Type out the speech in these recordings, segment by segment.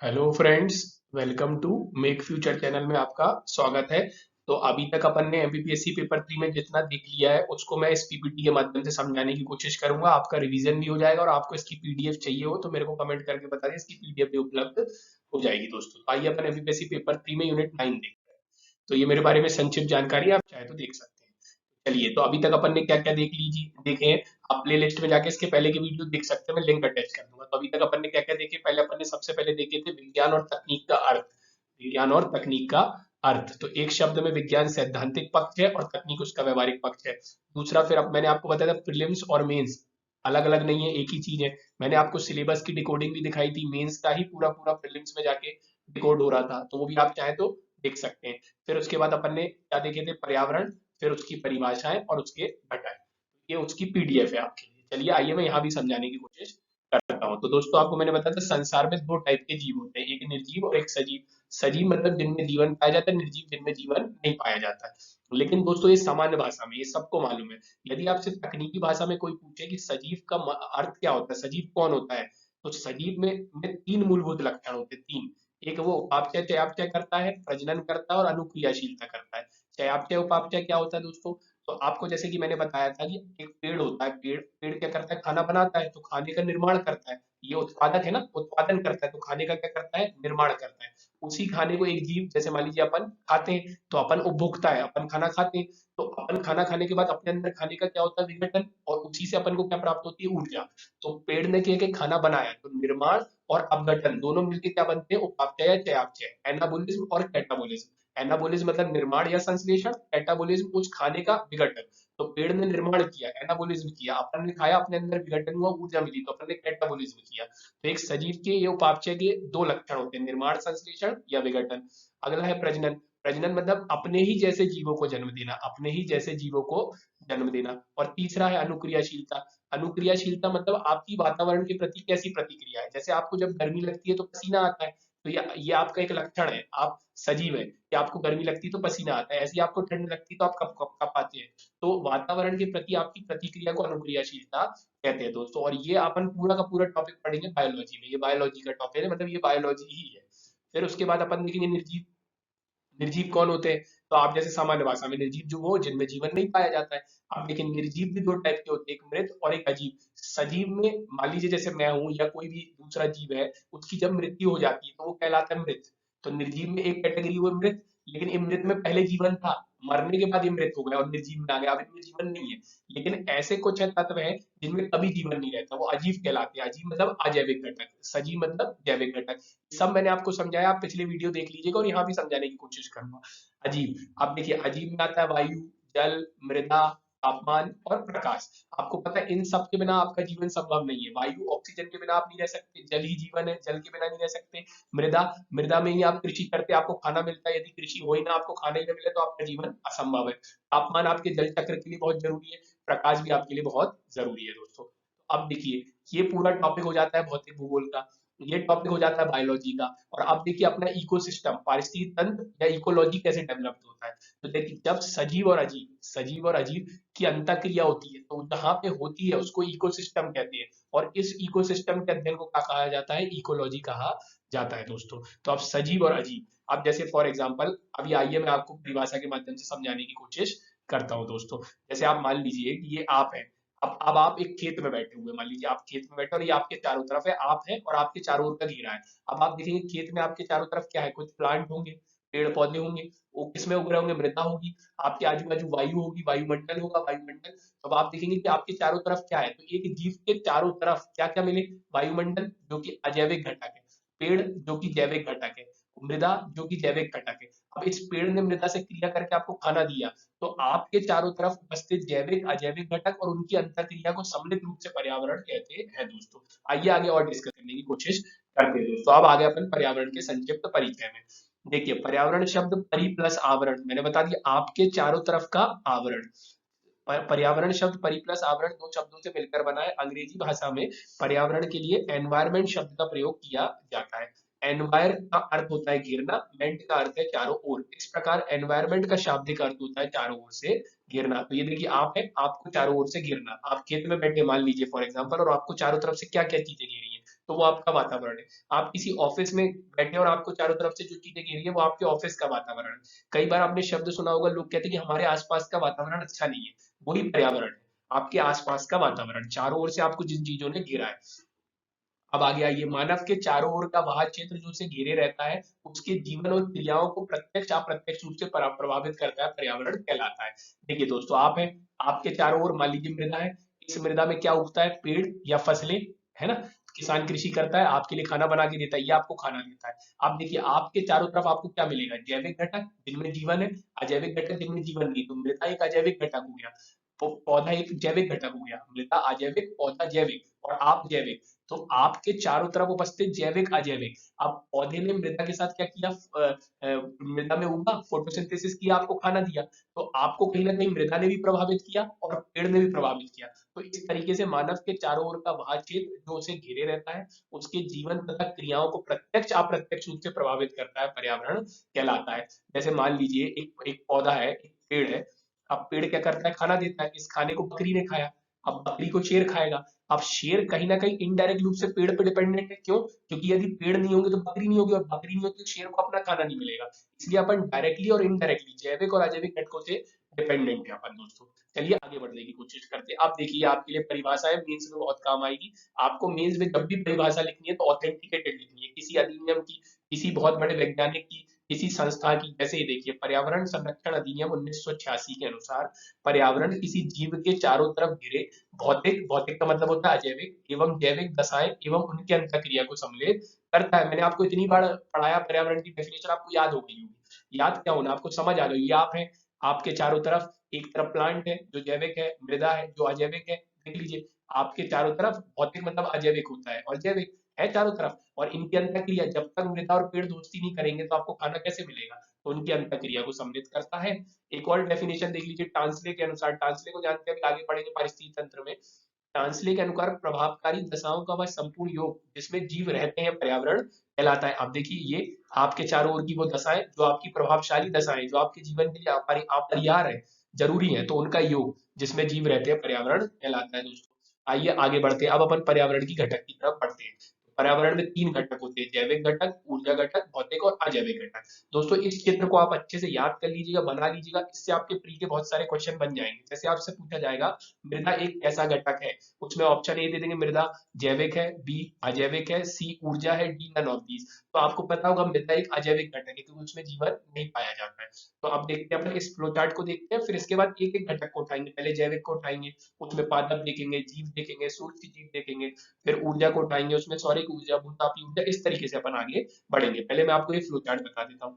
Hello friends, welcome to make future channel में आपका स्वागत है। तो अभी तक अपन ने एमपीपीएससी पेपर 3 में जितना देख लिया है उसको मैं इस पीपीटी के माध्यम से समझाने की कोशिश करूंगा। आपका रिवीजन भी हो जाएगा और आपको इसकी पीडीएफ चाहिए हो तो मेरे को कमेंट करके बता दें, इसकी पीडीएफ भी उपलब्ध हो जाएगी। दोस्तों तो आइए अपन एमपीपीएससी पेपर 3 में यूनिट 9 देखते हैं। तो ये मेरे बारे में संक्षिप्त जानकारी है, आप चाहे तो देख सकते हैं। चलिए, तो अभी तक अपन ने क्या क्या देख लीजिए देखे हैं। आप प्ले लिस्ट में जाके इसके पहले के वीडियो देख सकते हैं, मैं लिंक अटैच कर दूंगा। तो अभी तक अपन ने क्या क्या देखे, पहले अपन ने सबसे पहले देखे थे विज्ञान और तकनीक का अर्थ। विज्ञान और तकनीक का अर्थ, तो एक शब्द में विज्ञान सैद्धांतिक पक्ष है और तकनीक उसका व्यवहारिक पक्ष है। दूसरा, फिर अब मैंने आपको बताया था प्रीलिम्स और मेंस अलग अलग नहीं है, एक ही चीज है। मैंने आपको सिलेबस की डिकोडिंग भी दिखाई थी, मेंस का ही पूरा पूरा प्रीलिम्स में जाके डिकोड हो रहा था, तो वो भी आप चाहे तो देख सकते हैं। फिर उसके बाद अपन ने क्या देखे थे, पर्यावरण, फिर उसकी परिभाषाएं और उसके घटक। ये उसकी पीडीएफ है आपके लिए। चलिए आइए मैं यहाँ भी समझाने की कोशिश करता हूँ। तो दोस्तों आपको मैंने बताया था संसार में दो टाइप के जीव होते हैं, एक निर्जीव और एक सजीव। सजीव मतलब जिनमें जीवन पाया जाता है, निर्जीव जिनमें जीवन नहीं पाया जाता है। लेकिन दोस्तों ये सामान्य भाषा में, ये सबको मालूम है। यदि आपसे तकनीकी भाषा में कोई पूछे कि सजीव का अर्थ क्या होता है, सजीव कौन होता है, तो सजीव में तीन मूलभूत लक्षण होते हैं, तीन। एक वो उपापचय चयापचय करता है, प्रजनन करता है और अनुक्रियाशीलता करता है। चयापचय उपापचय क्या होता है दोस्तों, तो आपको जैसे कि मैंने बताया था कि एक पेड़ होता है, पेड़ पेड़ क्या करता है, खाना बनाता है, तो खाने का निर्माण करता है। ये उत्पादक है ना, उत्पादन करता है, तो खाने का क्या करता है, निर्माण करता है। उसी खाने को एक जीव, जैसे मान लीजिए अपन खाते हैं तो अपन उपभोक्ता है, अपन खाना खाते हैं। तो अपन खाना खाने के बाद अपने अंदर खाने का क्या होता है, विघटन, और उसी से अपन को क्या प्राप्त होती है, ऊर्जा। तो पेड़ ने क्या कि खाना बनाया, तो निर्माण और अपघटन दोनों मिलकर क्या बनते हैं, उपापचय या चयापचय, एनाबोलिज्म और कैटाबोलिज्म। एनाबोलिज्म मतलब निर्माण या संश्लेषण, कैटाबोलिज्म उस खाने का विघटन। तो पेड़ ने निर्माण किया, एनाबोलिज्म किया, अपन ने खाया, अपने अंदर विघटन हुआ, ऊर्जा मिली, तो अपन ने कैटाबोलिज्म किया। तो एक सजीव के ये उपापचय के दो लक्षण होते हैं, निर्माण संश्लेषण या विघटन। अगला है प्रजनन। प्रजनन मतलब अपने ही जैसे जीवों को जन्म देना, अपने ही जैसे जीवों को जन्म देना। और तीसरा है अनुक्रियाशीलता। अनुक्रियाशीलता मतलब आपकी वातावरण के प्रति कैसी प्रतिक्रिया है। जैसे आपको जब गर्मी लगती है तो पसीना आता है, तो ये आपका एक लक्षण है, आप सजीव है कि आपको गर्मी लगती है तो पसीना आता है। ऐसे ही आपको ठंड लगती है तो आप कप कप कपाते हैं। तो वातावरण के प्रति आपकी प्रतिक्रिया को अनुक्रियाशीलता कहते हैं दोस्तों। और ये अपन पूरा का पूरा टॉपिक पढ़ेंगे बायोलॉजी में, ये बायोलॉजी का टॉपिक है, मतलब ये बायोलॉजी ही है। फिर उसके बाद अपन देखेंगे निर्जीव। निर्जीव कौन होते हैं, तो आप जैसे सामान्य भाषा में निर्जीव जो वो जिनमें जीवन नहीं पाया जाता है। आप देखें निर्जीव भी दो टाइप के होते हैं, एक मृत और एक अजीब। सजीव में मान लीजिए जैसे मैं हूं या कोई भी दूसरा जीव है, उसकी जब मृत्यु हो जाती है तो वो कहलाता है मृत। तो निर्जीव में एक कैटेगरी हुई मृत, लेकिन ये मृत में पहले जीवन था, मरने के बाद ये मृत हो गया और निर्जीव में आ गया, अब इनमें जीवन नहीं है। लेकिन ऐसे कुछ तत्व है जिनमें कभी जीवन नहीं रहता, वो अजीव कहलाते हैं। अजीव मतलब अजैविक घटक, सजीव मतलब जैविक घटक। सब मैंने आपको समझाया, आप पिछले वीडियो देख लीजिएगा और यहाँ भी समझाने की कोशिश करूंगा। अजीब, आप देखिए अजीब में आता है वायु, जल, मृदा, तापमान और प्रकाश। आपको पता है इन सब के बिना आपका जीवन संभव नहीं है। वायु, ऑक्सीजन के बिना आप नहीं रह सकते, जल ही जीवन है, जल के बिना नहीं रह सकते। मृदा, मृदा में ही आप कृषि करते, आपको खाना मिलता है, यदि कृषि हो ही ना, आपको खाना ही ना मिले तो आपका जीवन असंभव है। तापमान आपके जल चक्र के लिए बहुत जरूरी है, प्रकाश भी आपके लिए बहुत जरूरी है दोस्तों। अब देखिए, ये पूरा टॉपिक हो जाता है भौतिक भूगोल का, ये टॉपिक हो जाता है बायोलॉजी का। और अब देखिए अपना इकोसिस्टम, पारिस्थितिक तंत्र या इकोलॉजी कैसे डेवलप होता है। तो देखिए जब सजीव और अजीव की अंतःक्रिया होती है, तो जहां पे होती है उसको इकोसिस्टम कहते हैं। और इस इकोसिस्टम के अध्ययन को क्या कहा जाता है, इकोलॉजी कहा जाता है दोस्तों। तो अब सजीव और अजीव, अब जैसे फॉर एग्जाम्पल अभी आइए मैं आपको परिभाषा के माध्यम से समझाने की कोशिश करता हूँ दोस्तों। जैसे आप मान लीजिए कि ये आप है, अब आप एक खेत में बैठे हुए, मान लीजिए आप खेत में बैठे और ये आपके चारों तरफ है, आप है और आपके चारों ओर का घेरा है। अब आप देखेंगे खेत में आपके चारों तरफ क्या है, कुछ प्लांट होंगे, पेड़ पौधे होंगे, वो किसमें उग रहे होंगे, मृदा होगी। आपके आजू बाजू वायु होगी, वायुमंडल होगा, वायुमंडल। तो अब आप देखेंगे कि आपके चारों तरफ क्या है, तो एक जीव के चारों तरफ क्या क्या मिले, वायुमंडल जो कि अजैविक घटक है, पेड़ जो कि जैविक घटक है, मृदा जो कि जैविक घटक है। अब इस पेड़ ने मृदा से क्रिया करके आपको खाना दिया, तो आपके चारों तरफ उपस्थित जैविक अजैविक घटक और उनकी अंतःक्रिया को सम्मिलित रूप से पर्यावरण कहते हैं दोस्तों। आइए आगे और डिस्कस करने की कोशिश करते हैं दोस्तों। अब आगे अपन पर्यावरण के संक्षिप्त परिचय में। देखिए पर्यावरण शब्द परि प्लस आवरण, मैंने बता दिया आपके चारों तरफ का आवरण। पर्यावरण शब्द परि प्लस आवरण दो शब्दों से मिलकर बना है। अंग्रेजी भाषा में पर्यावरण के लिए एनवायरमेंट शब्द का प्रयोग किया जाता है। एनवायर का अर्थ होता है घेरना, मेंट का अर्थ है चारों ओर। इस प्रकार एनवायरमेंट का शाब्दिक अर्थ होता है चारों ओर से घेरना। तो ये देखिए आप है, आपको चारों ओर से घेरना। आप खेत में बैठे मान लीजिए फॉर एग्जांपल, और आपको चारों तरफ से क्या क्या चीजें घेरी हैं, तो वो आपका वातावरण है। आप किसी ऑफिस में बैठे हैं और आपको चारों तरफ से जो चीजें घेरी है वो आपके ऑफिस का वातावरण है। कई बार आपने शब्द सुना होगा, लोग कहते हैं कि हमारे आसपास का वातावरण अच्छा नहीं है, वही पर्यावरण है, आपके आसपास का वातावरण, चारों ओर से आपको जिन चीजों ने घेरा है। अब आगे आइए, मानव के चारों ओर का वह क्षेत्र जो उसे घेरे रहता है, उसके जीवन और क्रियाओं को प्रत्यक्ष अप्रत्यक्ष रूप से प्रभावित करता है, पर्यावरण कहलाता है। देखिए दोस्तों, आप हैं, आपके चारों ओर मान लीजिए मृदा है, इस मृदा में क्या उगता है, पेड़ या फसलें, है ना। किसान कृषि करता है, आपके लिए खाना बना के देता है, ये आपको खाना देता है। आप देखिए, आपके चारों तरफ आपको क्या मिलेगा, जैविक घटक जिनमें जीवन है, अजैविक घटक जिनमें जीवन नहीं। तो मृदा एक अजैविक घटक हो गया, पौधा एक जैविक घटक हो गया, मृदा अजैविक, पौधा जैविक, और आप जैविक। तो आपके चारों तरफ उपस्थित जैविक अजैविक। अब पौधे ने मृदा के साथ क्या किया, मृदा में उगा, फोटोसिंथेसिस किया, आपको खाना दिया। तो आपको कहीं ना कहीं मृदा ने भी प्रभावित किया और पेड़ ने भी प्रभावित किया। तो इस तरीके से मानव के चारों ओर का वह क्षेत्र जो उसे घेरे रहता है, उसके जीवन तथा क्रियाओं को प्रत्यक्ष अप्रत्यक्ष रूप से प्रभावित करता है, पर्यावरण कहलाता है। जैसे मान लीजिए एक एक पौधा है, एक पेड़ है। अब पेड़ क्या करता है, खाना देता है, इस खाने को बकरी ने खाया, अब बकरी को शेर खाएगा। अब शेर कहीं ना कहीं इनडायरेक्ट रूप से पेड़ पे डिपेंडेंट है, क्यों, क्योंकि यदि पेड़ नहीं होंगे तो बकरी नहीं होगी, और बकरी नहीं होगी तो शेर को अपना खाना नहीं मिलेगा। इसलिए अपन डायरेक्टली और इनडायरेक्टली जैविक और अजैविक घटकों से डिपेंडेंट है अपन दोस्तों। चलिए आगे बढ़ने की कोशिश करते हैं। अब देखिए, आपके लिए परिभाषा है, मेंस में बहुत काम आएगी। आपको मेंस में जब भी परिभाषा लिखनी है तो ऑथेंटिकेटेड लिखनी है, किसी अधिनियम की, किसी बहुत बड़े वैज्ञानिक की, किसी संस्था की। जैसे ये देखिए, पर्यावरण संरक्षण अधिनियम 1986 के अनुसार पर्यावरण किसी जीव के चारों तरफ घिरे भौतिक, भौतिक का मतलब होता है अजैविक एवं जैविक दशाएं एवं उनके अंतःक्रिया को सम्मिलित करता है। मैंने आपको इतनी बार पढ़ाया, पर्यावरण की डेफिनेशन आपको याद हो गई होगी। याद क्या होना, आपको समझ आ गई। ये आप है, आपके चारों तरफ एक तरफ प्लांट है जो जैविक है, मृदा है जो अजैविक है। देख लीजिए, आपके चारों तरफ भौतिक मतलब अजैविक होता है और जैविक है चारों तरफ, और इनकी अंतःक्रिया, जब तक मृदा और पेड़ दोस्ती नहीं करेंगे तो आपको खाना कैसे मिलेगा, तो उनकी अंतःक्रिया को सम्मिलित करता है। एक और डेफिनेशन देख लीजिए, टांसले के अनुसार, टांसले को जानते हैं, अभी आगे पढ़ेंगे पारिस्थितिकी तंत्र में। टांसले के अनुसार प्रभावकारी दशाओं का वह संपूर्ण योग जिसमें जीव रहते हैं, पर्यावरण कहलाता है। अब देखिए, ये आपके चारों ओर की वो दशाएं जो आपकी प्रभावशाली दशाएं, जो आपके जीवन के लिए अपरिहार्य है, जरूरी है, तो उनका योग जिसमें जीव रहते हैं, पर्यावरण कहलाता है दोस्तों। आइए आगे बढ़ते हैं, अब अपन पर्यावरण की घटक की तरफ बढ़ते हैं। पर्यावरण में तीन घटक होते हैं, जैविक घटक, ऊर्जा घटक, भौतिक और अजैविक घटक। दोस्तों, इस चित्र को आप अच्छे से याद कर लीजिएगा, बना लीजिएगा, इससे आपके प्री के बहुत सारे क्वेश्चन बन जाएंगे। जैसे आपसे पूछा जाएगा, मृदा एक ऐसा घटक है, उसमें ऑप्शन ए दे देंगे, मृदा जैविक है, बी अजैविक है, सी ऊर्जा है, डी नन ऑफ दीज। तो आपको पता होगा मृदा एक अजैविक घटक है, क्योंकि उसमें जीवन नहीं पाया जाता है। तो अब देखते हैं, अपने इस फ्लो चार्ट को देखते हैं, फिर इसके बाद एक एक घटक को उठाएंगे। पहले जैविक को उठाएंगे, उसमें पादप देखेंगे, जीव देखेंगे, सूक्ष्म जीव देखेंगे, फिर ऊर्जा को उठाएंगे, उसमें सौरिक ऊर्जा, भूतापी ऊर्जा, इस तरीके से अपन आगे बढ़ेंगे। पहले मैं आपको ये फ्लो चार्ट बता देता हूँ।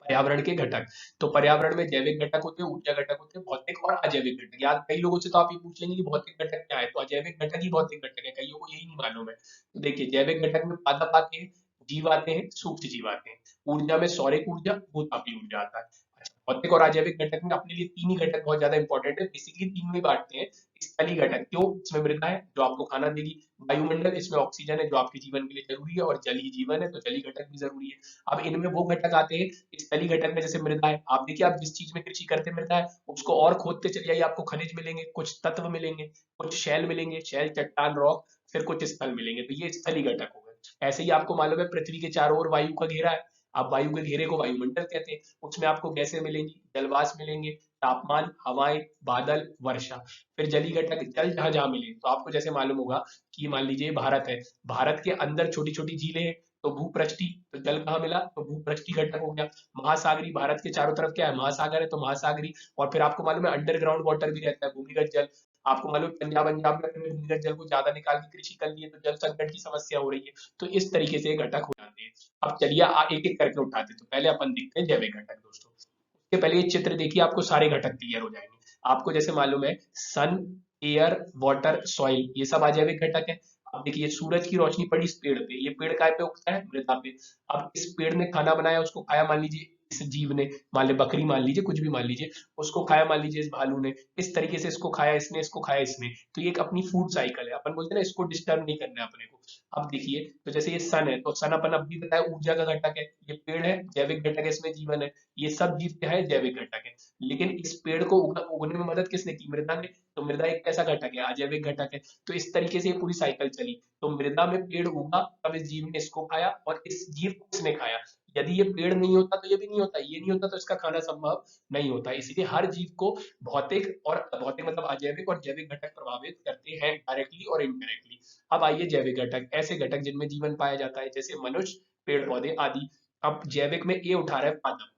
पर्यावरण के घटक, तो पर्यावरण में जैविक घटक होते हैं, ऊर्जा घटक होते हैं, भौतिक और अजैविक घटक। याद, कई लोगों से तो आप ये पूछ लेंगे कि भौतिक घटक क्या है, तो अजैविक घटक ही भौतिक घटक है, कईयों को यही नहीं मालूम है। तो देखिए, जैविक घटक में पादप आते हैं, जीव आते हैं, सूक्ष्म जीव आते हैं। ऊर्जा में सौरिक ऊर्जा, भूतापी ऊर्जा आता है। अच्छा, भौतिक और अजैविक घटक में अपने लिए तीन ही घटक बहुत ज्यादा इंपॉर्टेंट है, बेसिकली तीन में बांटते हैं। स्थलीय घटक, क्यों, इसमें मृदा है जो आपको खाना देगी, वायुमंडल, इसमें ऑक्सीजन है जो आपके जीवन के लिए जरूरी है, और जलीय जीवन है तो जलीय घटक भी जरूरी है। अब इनमें वो घटक आते हैं स्थलीय घटक में, जैसे मृदा है, आप देखिए, आप जिस चीज में कृषि करते हैं मृदा है, उसको और खोदते चले जाइए, आपको खनिज मिलेंगे, कुछ तत्व मिलेंगे, कुछ शैल मिलेंगे, शैल, चट्टान, रॉक, फिर कुछ स्थल मिलेंगे, तो ये स्थलीय घटक हो गए। ऐसे ही आपको मालूम है, पृथ्वी के चारों ओर वायु का घेरा है, अब वायु के घेरे को वायुमंडल कहते हैं, उसमें आपको गैसें मिलेंगी, जलवाष्प मिलेंगे, तापमान, हवाएं, बादल, वर्षा। फिर जलीय घटक, जल जहां जहां मिले, तो आपको जैसे मालूम होगा कि मान लीजिए भारत है, भारत के अंदर छोटी छोटी झीलें हैं, तो भूपृष्ठी, तो जल कहाँ मिला, तो भूपृष्ठी घटक हो गया। महासागरी, भारत के चारों तरफ क्या है, महासागर है, तो महासागरी। और फिर आपको मालूम है अंडरग्राउंड वाटर भी रहता है, भूमिगत जल। आपको मालूम है पंजाब पंजाब में अपने भूमिगत जल को ज्यादा निकाल के कृषि कर लिए, तो जल संकट की समस्या हो रही है। तो इस तरीके से ये घटक हो जाते हैं। अब चलिए एक एक करके उठाते हैं। तो पहले अपन देखते हैं जैविक घटक दोस्तों। उसके पहले ये चित्र देखिए, आपको सारे घटक क्लियर हो जाएंगे। आपको जैसे मालूम है, सन, एयर, वाटर, सॉइल, ये सब अजैविक घटक है। अब देखिए, सूरज की रोशनी पड़ी इस पेड़ पे, ये पेड़ काय पे उगता है, मृदा पे। अब इस पेड़ ने खाना बनाया, उसको खाया, मान लीजिए इस जीव ने, मान ले बकरी मान लीजिए, कुछ भी मान लीजिए, उसको खाया मान लीजिए इस भालू ने, इस तरीके से इसको खाया इसने, इसको खाया इसने। तो ये एक अपनी फूड साइकिल है, अपन बोलते हैं ना इसको डिस्टर्ब नहीं करना है अपने को। अब देखिए, तो जैसे ये सन है, तो सन अपन अब भी बताया ऊर्जा का घटक है, ये पेड़ है जैविक घटक है, इसमें जीवन है, ये सब जीव क्या है, जैविक घटक है। लेकिन इस पेड़ को उगने में मदद किसने की, मृदा ने। तो मृदा एक कैसा घटक है, अजैविक घटक है। तो इस तरीके से ये पूरी साइकिल चली। तो मृदा में पेड़ उगा, तब इस जीव ने इसको खाया, और इस जीव को इसने खाया। यदि ये पेड़ नहीं होता तो ये भी नहीं होता, ये नहीं होता तो इसका खाना संभव नहीं होता। इसलिए हर जीव को भौतिक और भौतिक मतलब अजैविक और जैविक घटक प्रभावित करते हैं, डायरेक्टली और इनडायरेक्टली। अब आइए जैविक घटक, ऐसे घटक जिनमें जीवन पाया जाता है, जैसे मनुष्य, पेड़ पौधे आदि। अब जैविक में ये उठा रहा है पादप।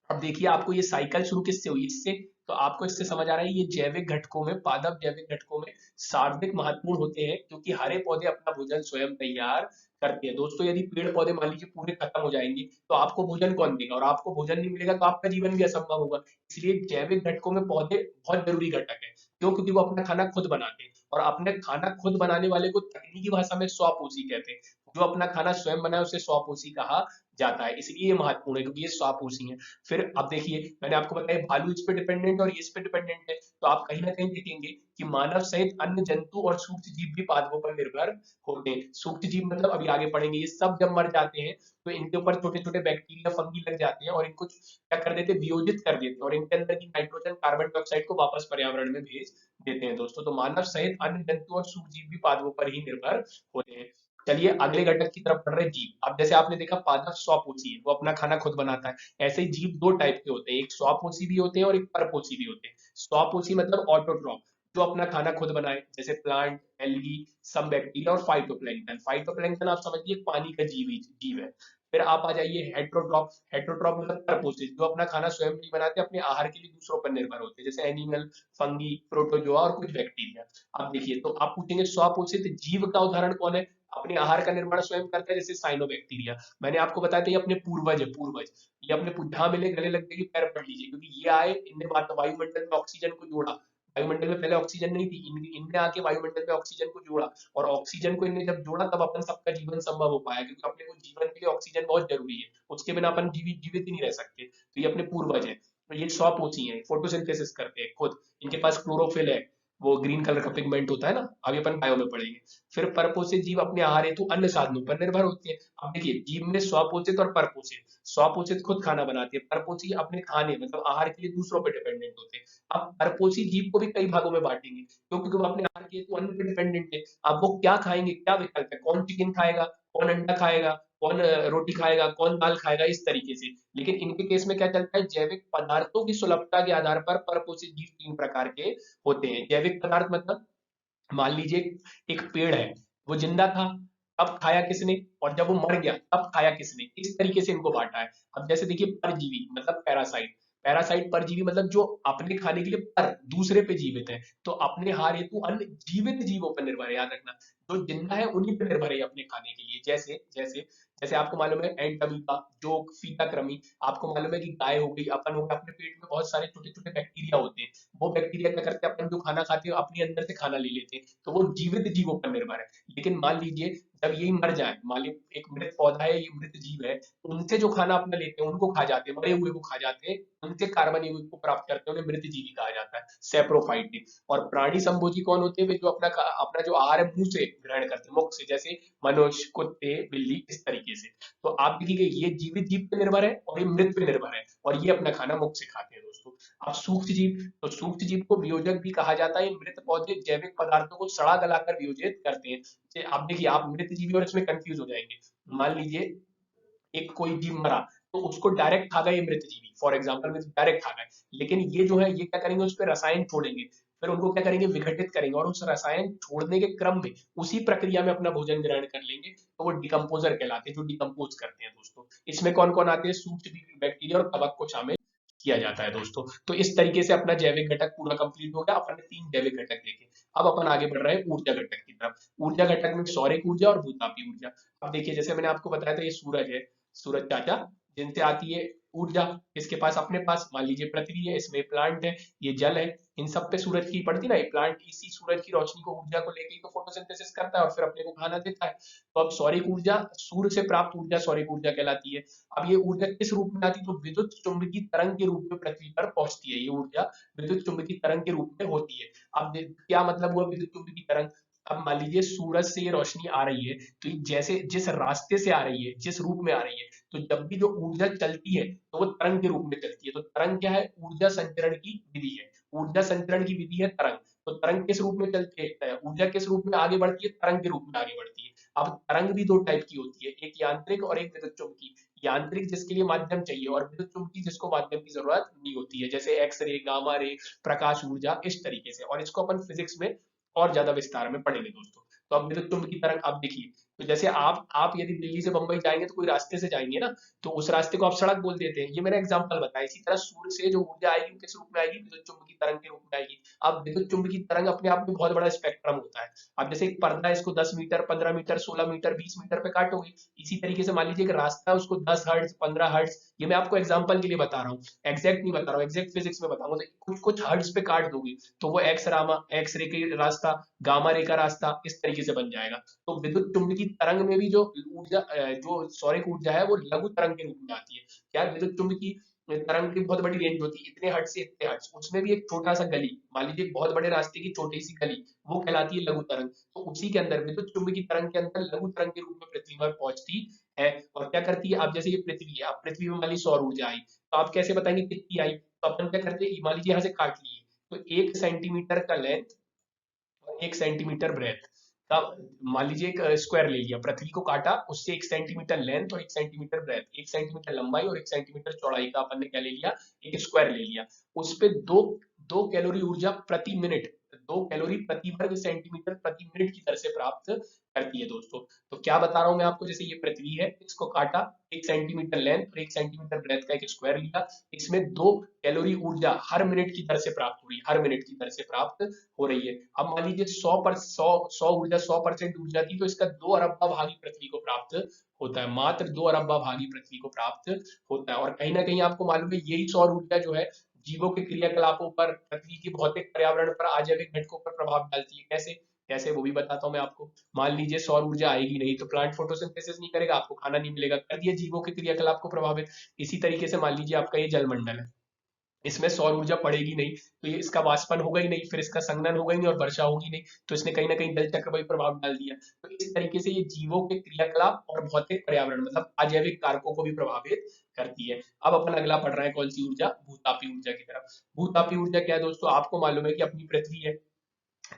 अब देखिए आपको ये साइकिल शुरू किससे हुई, इससे। तो आपको इससे समझ आ रहा है ये जैविक घटकों में, पादप जैविक घटकों में सर्वाधिक महत्वपूर्ण होते हैं, क्योंकि हरे पौधे अपना भोजन स्वयं तैयार करते हैं। दोस्तों यदि पेड़ पौधे मान लीजिए पूरे खत्म हो जाएंगे, तो आपको भोजन कौन देगा, और आपको भोजन नहीं मिलेगा तो आपका जीवन भी असंभव होगा। इसलिए जैविक घटकों में पौधे बहुत जरूरी घटक है। क्यों, क्योंकि वो अपना खाना खुद बनाते हैं, और अपने खाना खुद बनाने वाले को तकनीकी भाषा में स्वपोषी कहते हैं। जो अपना खाना स्वयं बनाए उसे स्वपोषी कहा जाता है, इसलिए ये महत्वपूर्ण है, क्योंकि ये स्वपोषी है। फिर अब देखिए, मैंने आपको बताया भालू इस पे डिपेंडेंट और ये इस पे डिपेंडेंट है। तो आप कहीं ना कहीं देखेंगे कि मानव सहित अन्य जंतु और सूक्ष्म जीव भी पादपों पर निर्भर होते हैं। सूक्ष्म जीव मतलब अभी आगे पढ़ेंगे, ये सब जब मर जाते हैं तो इनके ऊपर छोटे छोटे बैक्टीरिया फंगी लग जाते हैं, और इनको क्या कर देते हैं, वियोजित कर देते हैं, और इनके अंदर की नाइट्रोजन कार्बन डाइऑक्साइड को वापस पर्यावरण में भेज देते हैं। दोस्तों तो मानव सहित अन्य जंतु और सूक्ष्म जीव भी पादपों पर ही निर्भर होते हैं। चलिए अगले घटक की तरफ बढ़ रहे, जीव। अब जैसे आपने देखा पादप स्वपोषी है, वो अपना खाना खुद बनाता है। ऐसे ही जीव दो टाइप के होते हैं, एक स्वपोषी भी होते हैं और एक परपोषी भी होते हैं। स्वपोषी मतलब ऑटोट्रॉफ, जो अपना खाना खुद बनाए, जैसे प्लांट, एल्गी, सम बैक्टीरिया और फाइटोप्लैंक्टन। फाइटोप्लैंक्टन आप समझिए पानी का जीव है। फिर आप आ जाइए हेट्रोट्रॉफ। हेट्रोट्रॉफ मतलब परपोषी, जो अपना खाना स्वयं नहीं बनाते, अपने आहार के लिए दूसरों पर निर्भर होते हैं, जैसे एनिमल, फंगी, प्रोटोजोआ और कुछ बैक्टीरिया। अब देखिए, तो आप पूछेंगे स्वपोषित जीव का उदाहरण कौन है, अपने आहार का निर्माण स्वयं करता है, जैसे साइनोबैक्टीरिया। मैंने आपको बताया था ये अपने पूर्वज है, पूर्वज। ये अपने जहां मिले गले लग गए, पैर पढ़ लीजिए, क्योंकि ये आए, इनने बात वायुमंडल में ऑक्सीजन को जोड़ा। वायुमंडल में पहले ऑक्सीजन नहीं थी, इनने आके वायुमंडल में ऑक्सीजन को जोड़ा, और ऑक्सीजन को इनने जब जोड़ा तब अपन सबका जीवन संभव हो पाया, क्योंकि अपने को जीवन के लिए ऑक्सीजन बहुत जरूरी है, उसके बिना अपन जीवित ही नहीं रह सकते। तो ये अपने पूर्वज है। तो ये स्वपोषी है, फोटोसिंथेसिस करते हैं खुद, इनके पास क्लोरोफिल है, वो ग्रीन कलर का पिगमेंट होता है ना, अभी अपन बायो में पढ़ेंगे। फिर परपोषित जीव अपने आहार हेतु अन्य साधनों पर निर्भर होते हैं। अब देखिए, जीव में स्वपोषित और परपोषित। स्वपोषित खुद खाना बनाते हैं, परपोषी अपने खाने मतलब आहार के लिए दूसरों पर डिपेंडेंट होते हैं। अब परपोषी जीव को भी कई भागों में बांटेंगे, क्योंकि वो अपने आहार के हेतु अन्य पर डिपेंडेंट है। अब वो क्या खाएंगे, क्या विकल्प है, कौन चिकन खाएगा, कौन अंडा खाएगा, कौन रोटी खाएगा, कौन दाल खाएगा, इस तरीके से। लेकिन इनके केस में क्या चलता है, जैविक पदार्थों की सुलभता के आधार पर परपोषित जीव तीन प्रकार के होते हैं। जैविक पदार्थ मतलब मान लीजिए एक पेड़ है, वो जिंदा था, तब खाया किसने, और जब वो मर गया तब खाया किसने, इस तरीके से इनको बांटा है। अब जैसे देखिए परजीवी मतलब पैरासाइट। पैरासाइट परजीवी मतलब जो अपने खाने के लिए पर दूसरे पे जीवित है, तो अपने हार हेतु अन्य जीवित जीवों पर निर्भर है, याद रखना। जो जिंदा है उन्हीं पर निर्भर है अपने खाने के लिए। जैसे जैसे जैसे आपको मालूम है एंट अमीबा, जोक, फीता कृमि। आपको मालूम है कि गाय हो गई, अपन हो गया, अपने पेट में बहुत सारे छोटे छोटे बैक्टीरिया होते हैं। वो बैक्टीरिया क्या करते हैं, अपन जो खाना खाते हैं अपने अंदर से खाना ले लेते हैं, तो वो जीवित जीवों पर निर्भर है। लेकिन मान लीजिए जब यही मर जाए, मान लीजिए एक मृत पौधा है, ये मृत जीव है, तो उनसे जो खाना अपना लेते हैं उनको खा जाते हैं, मरे हुए को खा जाते हैं, उनसे कार्बन युग्म को प्राप्त करते हैं, उन्हें मृत जीवी कहा जाता है, सेप्रोफाइट। और प्राणी संभोजी कौन होते हैं, वे जो अपना जो आहार है मुंह से ग्रहण करते हैं, मुख से, जैसे मनुष्य, कुत्ते, बिल्ली, इस तरीके से। तो आप देखिए ये जीवित जीव पे निर्भर है और ये मृत पे निर्भर है, और ये अपना खाना मुख से खाते हैं। दोस्तों अब सूक्ष्म जीव, तो सूक्ष्म जीव को वियोजक भी कहा जाता है। मृत पौधे जैविक पदार्थों को सड़ा गलाकर वियोजित करते हैं। आप देखिए, आप मृत जीवी और इसमें कंफ्यूज हो जाएंगे। मान लीजिए एक कोई जीव मरा, तो उसको डायरेक्ट खा गए ये मृत जीवी, फॉर एग्जाम्पल में डायरेक्ट खा गए। लेकिन ये जो है ये क्या करेंगे, उस पर रसायन छोड़ेंगे, फिर उनको क्या करेंगे, विघटित करेंगे, और उस रसायन छोड़ने के क्रम में उसी प्रक्रिया में अपना भोजन ग्रहण कर लेंगे, तो वो डिकम्पोजर कहलाते हैं, जो डिकम्पोज करते हैं। दोस्तों इसमें कौन कौन आते हैं, सूक्ष्म बैक्टीरिया और कवक को शामिल किया जाता है। दोस्तों तो इस तरीके से अपना जैविक घटक पूरा कंप्लीट हो गया, अपन ने तीन जैविक घटक देखे। अब अपन आगे बढ़ रहे हैं ऊर्जा घटक की तरफ। ऊर्जा घटक में सौरिक ऊर्जा और भूतापी ऊर्जा। अब देखिए, जैसे मैंने आपको बताया था ये सूरज है, सूरज चाचा, जिनसे आती है ऊर्जा इसके पास, अपने पास मान लीजिए पृथ्वी है, इसमें प्लांट है, ये जल है, इन सब पे सूरज की पड़ती ना, ये प्लांट इसी सूरज की रोशनी को, ऊर्जा को लेके ही तो फोटोसिंथेसिस करता है और फिर अपने को खाना देता है। तो अब सौरिक ऊर्जा, सूर्य से प्राप्त ऊर्जा सौरिक ऊर्जा कहलाती है। अब ये ऊर्जा किस रूप में आती है, तो विद्युत चुंबकीय तरंग के रूप में पृथ्वी पर पहुंचती है। ये ऊर्जा विद्युत चुंबकीय तरंग के रूप में होती है। अब क्या मतलब हुआ विद्युत चुंबकीय तरंग, अब मान लीजिए सूरज से ये रोशनी आ रही है, तो जैसे जिस रास्ते से आ रही है, जिस रूप में आ रही है, तो जब भी जो ऊर्जा चलती है तो वो तरंग के रूप में चलती है। तो तरंग क्या है, ऊर्जा संचरण की विधि है। ऊर्जा संचरण की विधि है तरंग। तो तरंग किस रूप में चलती है, ऊर्जा किस रूप में आगे बढ़ती है, तरंग के रूप में आगे बढ़ती है। अब तरंग भी दो टाइप की होती है, एक यांत्रिक और एक विद्युत चुंबकीय। यांत्रिक जिसके लिए माध्यम चाहिए, और विद्युत चुंबकीय जिसको माध्यम की जरूरत नहीं होती है, जैसे एक्स रे, गामा रे, प्रकाश ऊर्जा, इस तरीके से। और इसको अपन फिजिक्स में और ज्यादा विस्तार में पढ़ेंगे दोस्तों। तो अब विद्युत चुंबकीय तरंग आप देखिए, तो जैसे आप यदि दिल्ली से बंबई जाएंगे तो कोई रास्ते से जाएंगे ना, तो उस रास्ते को आप सड़क बोल देते हैं, ये मेरा एग्जांपल बताया। इसी तरह सूर्य से जो ऊर्जा आएगी वो किस रूप में आएगी, विद्युत चुंबकीय तरंग के रूप में आएगी। अब विद्युत चुंबकीय तरंग अपने आप में बहुत बड़ा स्पेक्ट्रम होता है। अब जैसे एक पर्दा है, इसको 10 मीटर, 15 मीटर, 16 मीटर, 20 मीटर पे काटोगे, इसी तरीके से मान लीजिए एक रास्ता है, उसको 10 हर्ट्ज, 15 हर्ट्ज, ये मैं आपको एग्जाम्पल के लिए बता रहा हूँ, एग्जैक्ट नहीं बता रहा हूँ, एग्जैक्ट फिजिक्स में बताऊंगा। तो कुछ कुछ हर्ट्ज पे काट दोगे तो वो एक्स रे के रास्ता, गामा रे का रास्ता, इस तरीके से बन जाएगा। तो विद्युत चुंबकीय तरंग में भी जो ऊर्जा, जो सौरिक ऊर्जा है, वो लघु तरंग के रूप में आती है। क्या, विद्युत चुंबकीय तरंग की बहुत बड़ी रेंज होती है, इतने हर्ट से इतने हर्ट, उसमें भी एक छोटा सा गली, मान लीजिए एक बहुत बड़े रास्ते की छोटी सी गली, वो कहलाती है लघु तरंग। तो उसी के अंदर विद्युत चुंबकीय तरंग के अंदर लघु तरंग के रूप में पृथ्वी पर पहुंचती है। और क्या करती है, अब जैसे ये पृथ्वी है, अब पृथ्वी में मान लीजिए सौर ऊर्जा आई, तो आप कैसे बताएंगे कितनी आई, तो अपन क्या करते हैं, मान लीजिए यहाँ से काट लिए, तो 1 सेंटीमीटर का लेंथ और 1 सेंटीमीटर ब्रेथ का, मान लीजिए एक स्क्वायर ले लिया, पृथ्वी को काटा, उससे 1 सेंटीमीटर लेंथ और 1 सेंटीमीटर ब्रेथ, 1 सेंटीमीटर लंबाई और 1 सेंटीमीटर चौड़ाई का अपन ने क्या ले लिया, एक स्क्वायर ले लिया। उस पे दो दो कैलोरी ऊर्जा प्रति मिनट, 2 कैलोरी प्रति वर्ग सेंटीमीटर प्रति मिनट की दर से प्राप्त करती है दोस्तों। तो क्या बता रहा हूं मैं आपको, जैसे ये पृथ्वी है, इसको काटा, 1 सेंटीमीटर लेंथ और 1 सेंटीमीटर ब्रेथ का एक स्क्वायर लिया, इसमें 2 कैलोरी ऊर्जा हर मिनट की दर से प्राप्त हो रही है, हर मिनट की दर से प्राप्त हो रही है। अब मान लीजिए 100 ऊर्जा, 100% ऊर्जा थी, तो इसका 2 अरबा भाग ही पृथ्वी को प्राप्त होता है, मात्र 2 अरबा भाग ही पृथ्वी को प्राप्त होता है। और कहीं ना कहीं आपको मालूम है, यही सौर ऊर्जा जो है जीवों के क्रियाकलापों पर, पृथ्वी के भौतिक पर्यावरण पर, अजैविक घटकों पर प्रभाव डालती है। कैसे कैसे वो भी बताता हूँ मैं आपको। मान लीजिए सौर ऊर्जा आएगी नहीं तो प्लांट फोटोसिंथेसिस नहीं करेगा, आपको खाना नहीं मिलेगा, कर दिया जीवों के क्रियाकलाप को प्रभावित। इसी तरीके से मान लीजिए आपका ये जलमंडल है, इसमें सौर ऊर्जा पड़ेगी नहीं तो ये, इसका वाष्पन होगा ही नहीं, फिर इसका संघनन होगा ही नहीं और वर्षा होगी नहीं, तो इसने कहीं ना कहीं जल चक्र पर भी प्रभाव डाल दिया। तो इस तरीके से ये जीवों के क्रियाकलाप और भौतिक पर्यावरण, मतलब अजैविक कारकों को भी प्रभावित करती है। अब अपन अगला पढ़ रहे हैं कौन सी ऊर्जा, भूतापी ऊर्जा की तरफ। भूतापी ऊर्जा क्या है दोस्तों, आपको मालूम है कि अपनी पृथ्वी है,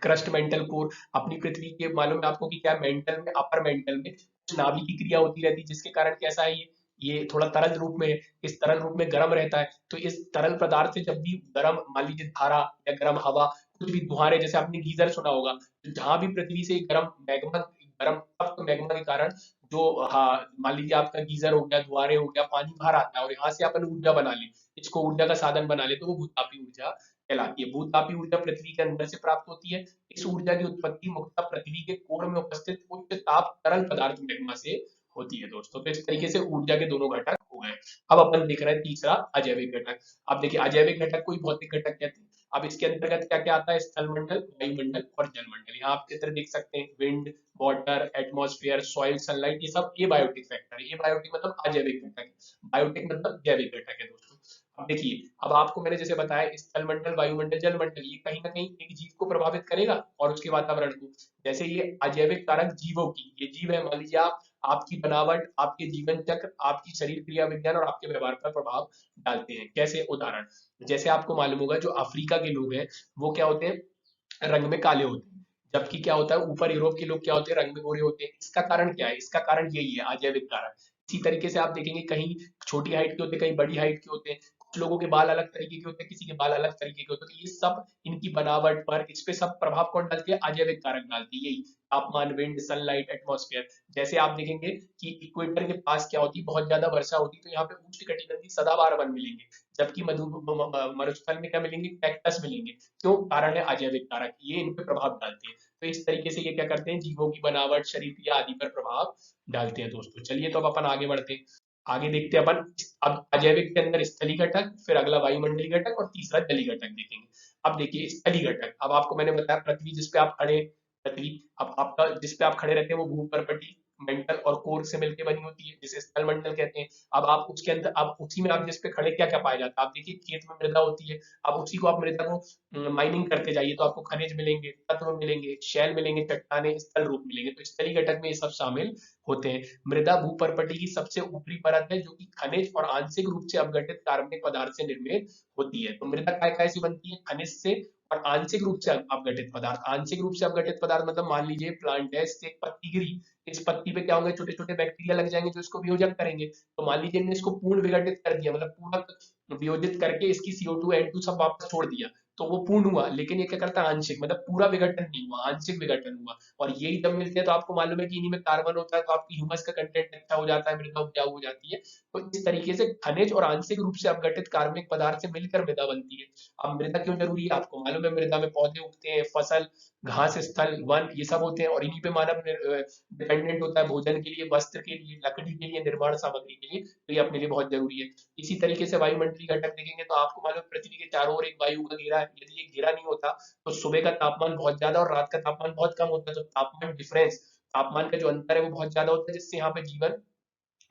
क्रस्ट मेंटल कोर, अपनी पृथ्वी के मालूम है आपको कि क्या, मेंटल में, अपर मेंटल में कुछ नाभिक की क्रिया होती रहती है, जिसके कारण कैसा है, ये थोड़ा तरल रूप में है, इस तरल रूप में गर्म रहता है। तो इस तरल पदार्थ से जब भी गर्म, मान लीजिए धारा या गर्म हवा, कुछ भी धुआं, जैसे आपने गीजर सुना होगा, तो जहां भी पृथ्वी से गर्म मैग्मा, गर्म तप्त मैग्मा के कारण जो, हाँ मान लीजिए आपका गीजर हो गया, धुआरे हो गया, पानी बाहर आता है और यहाँ से अपन ऊर्जा बना ले, इसको ऊर्जा का साधन बना ले, तो वो भूतापी ऊर्जा कहलाती है। भूतापी ऊर्जा पृथ्वी के अंदर से प्राप्त होती है। इस ऊर्जा की उत्पत्ति मुख्यतः पृथ्वी के कोर में उपस्थित उच्च ताप तरल पदार्थ मैग्मा से होती है दोस्तों। तो इस तरीके से ऊर्जा के दोनों घटक हो गए। अब अपन देख रहे हैं तीसरा, अजैविक घटक। अब देखिए, अजैविक घटक कोई भौतिक घटक कहते हैं। अब इसके अंतर्गत क्या क्या आता है, स्थलमंडल, वायुमंडल और जलमंडल। यहाँ आप चित्र देख सकते हैं, wind, water, atmosphere, soil, sunlight, ये सब एबायोटिक फैक्टर है। एबायोटिक मतलब अजैविक घटक है, बायोटिक मतलब जैविक घटक है दोस्तों। अब देखिए, अब आपको मैंने जैसे बताया, स्थलमंडल, वायुमंडल, जलमंडल, ये कहीं ना कहीं एक जीव को प्रभावित करेगा और उसके वातावरण को। जैसे ये अजैविक कारक जीवों की, ये जीव है, मान लीजिए आप, आपकी बनावट, आपके जीवन चक्र, आपकी शरीर क्रिया विज्ञान और आपके व्यवहार पर प्रभाव डालते हैं। कैसे, उदाहरण, जैसे आपको मालूम होगा जो अफ्रीका के लोग हैं, वो क्या होते हैं, रंग में काले होते हैं, जबकि क्या होता है, ऊपर यूरोप के लोग क्या होते हैं, रंग में गोरे होते हैं। इसका कारण क्या है, इसका कारण यही है, अजैविक कारक। इसी तरीके से आप देखेंगे, कहीं छोटी हाइट के होते हैं, कहीं बड़ी हाइट के होते हैं, कुछ लोगों के बाल अलग तरीके के होते हैं, किसी के बाल अलग तरीके के होते हैं। तो ये सब इनकी बनावट पर, इस पे सब प्रभाव कौन डालती है, अजैविक कारक डालती है, यही तापमान, विंड, सनलाइट, एटमॉस्फेयर। जैसे आप देखेंगे कि इक्वेटर के पास क्या होती है, बहुत ज्यादा वर्षा होती है, तो यहाँ पे उष्णकटिबंधीय सदाबहार वन मिलेंगे, जबकि मरुस्थल में क्या मिलेंगे, कैक्टस मिलेंगे। क्यों, कारण है अजैविक कारक, ये इन पे प्रभाव डालते हैं। तो इस तरीके से ये क्या करते हैं, जीवों की बनावट, शरीर क्रिया आदि पर प्रभाव डालते हैं दोस्तों। चलिए तो अब अपन आगे बढ़ते हैं। आगे देखते हैं अपन। अब अजैविक के अंदर स्थलीय घटक, फिर अगला वायुमंडलीय घटक और तीसरा जलीय घटक देखेंगे। अब देखिए स्थलीय घटक, अब आपको मैंने बताया पृथ्वी जिस पे आप खड़े, पृथ्वी, अब आपका जिस पे आप खड़े रहते हैं वो भूपर्पटी मेंटल और कोर से मिलकर बनी होती है, जिसे स्थल मंडल कहते हैं। अब आप उसके अंदर, अब उसी में आप जिस पे खड़े क्या क्या पाया जाता है, आप देखिए खेत में मृदा होती है। अब उसी को आप मृदा को माइनिंग करते जाइए तो आपको खनिज मिलेंगे, तत्व मिलेंगे, शैल मिलेंगे, चट्टाने, स्थल रूप मिलेंगे। तो स्थलीय घटक में ये सब शामिल होते हैं। मृदा भूपर्पटी की सबसे ऊपरी परत है जो कि खनिज और आंशिक रूप से अपघटित कार्बनिक पदार्थ से निर्मित होती है। तो मृदा काय काय से बनती है? खनिज से और आंशिक रूप से अपघटित पदार्थ। आंशिक रूप से अपघटित पदार्थ मतलब मान लीजिए प्लांट है, इससे एक पत्ती गिरी, इस पत्ती पे क्या होंगे, छोटे छोटे बैक्टीरिया लग जाएंगे जो इसको वियोजक करेंगे। तो मान लीजिए हमने इसको पूर्ण विघटित कर दिया, मतलब पूर्ण वियोजित करके इसकी CO2 N2 सब वापस छोड़ दिया, तो वो पूर्ण हुआ। लेकिन ये क्या करता है? आंशिक, मतलब पूरा विघटन नहीं हुआ, आंशिक विघटन हुआ। और यही जब मिलते हैं तो आपको मालूम है कि इन्हीं में कार्बन होता है, तो आपकी ह्यूमस का कंटेंट अच्छा हो जाता है, मृदा उपजाऊ हो जाती है। तो इस तरीके से खनिज और आंशिक रूप से अपघटित कार्बनिक पदार्थ से मिलकर मृदा बनती है। अब मृदा क्यों जरूरी है? आपको मालूम है मृदा में पौधे उगते हैं, फसल, घास, स्थल, वन, ये सब होते हैं, और इन्हीं पे मानव डिपेंडेंट होता है भोजन के लिए, वस्त्र के लिए, लकड़ी के लिए, निर्माण सामग्री के लिए। तो ये अपने लिए बहुत जरूरी है। इसी तरीके से वायुमंडलीय घटक देखेंगे तो आपको मालूम है पृथ्वी के चारों ओर एक वायु का घेरा है। यदि ये घेरा नहीं होता तो सुबह का तापमान बहुत ज्यादा और रात का तापमान बहुत कम होता है। तो तापमान डिफरेंस, तापमान का जो अंतर है वो बहुत ज्यादा होता है, जिससे यहाँ पे जीवन